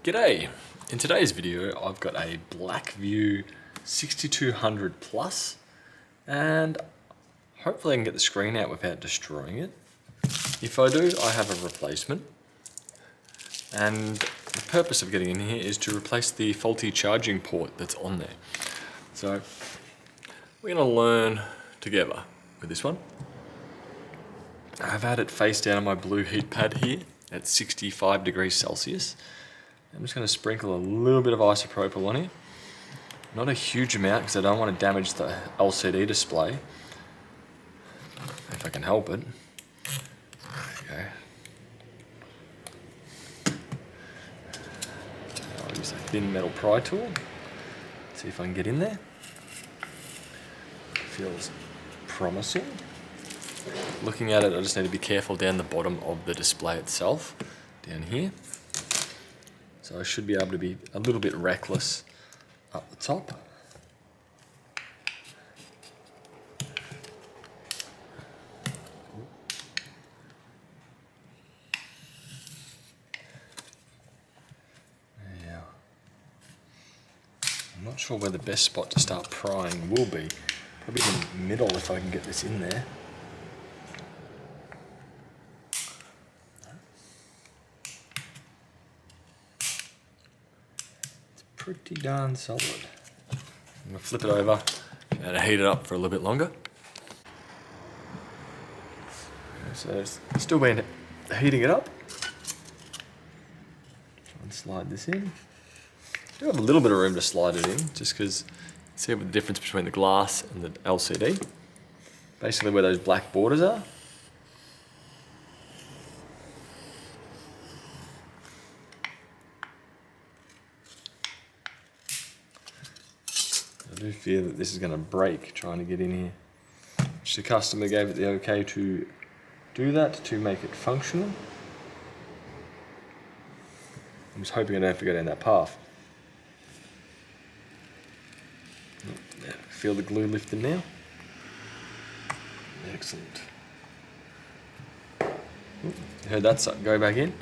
G'day! In today's video I've got a Blackview 6200 Plus and hopefully I can get the screen out without destroying it. If I do, I have a replacement, and the purpose of getting in here is to replace the faulty charging port that's on there. So we're going to learn together with this one. I've had it face down on my blue heat pad here at 65 degrees Celsius. I'm just going to sprinkle a little bit of isopropyl on here. Not a huge amount because I don't want to damage the LCD display, if I can help it. Okay. I'll use a thin metal pry tool. See if I can get in there. Feels promising. Looking at it, I just need to be careful down the bottom of the display itself, down here. So I should be able to be a little bit reckless up the top. Now, I'm not sure where the best spot to start prying will be. Probably in the middle if I can get this in there. Pretty darn solid. I'm going to flip it over and heat it up for a little bit longer. So it's still been heating it up. Try and slide this in. I do have a little bit of room to slide it in, just because see what the difference between the glass and the LCD. Basically where those black borders are. I do fear that this is going to break trying to get in here. Which the customer gave it the okay to do that, to make it functional. I'm just hoping I don't have to go down that path. Oh, feel the glue lifting now. Excellent. You heard that go back in.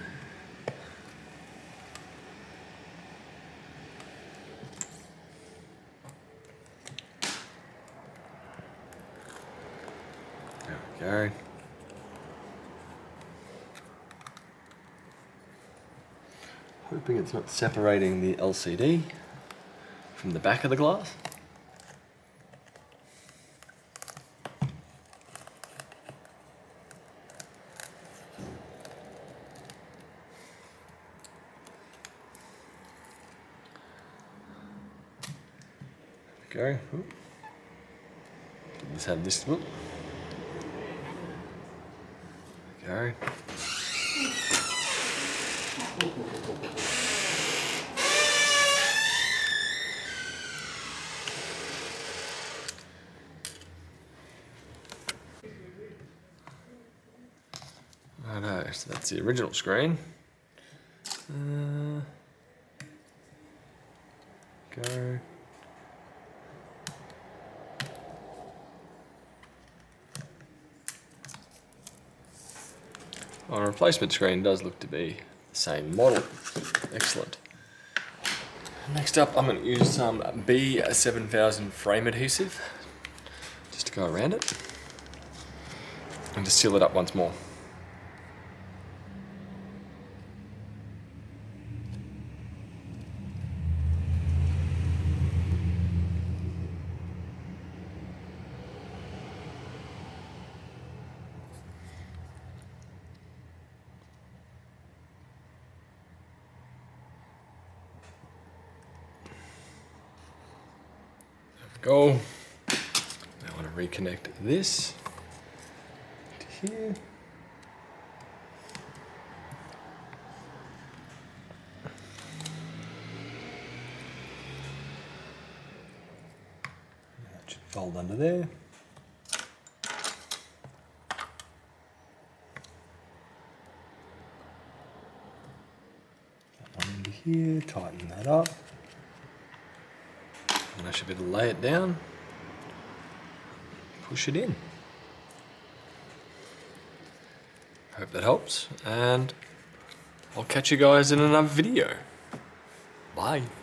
There we go. Hoping it's not separating the LCD from the back of the glass. There we go. Let's have this look. Go. Righto, so that's the original screen. Go. Our replacement screen does look to be the same model. Excellent. Next up, I'm going to use some B7000 frame adhesive just to go around it and to seal it up once more. Go. Now I want to reconnect this to here. That should fold under there. That one into here, tighten that up. And I should be able to lay it down, push it in. Hope that helps, and I'll catch you guys in another video. Bye.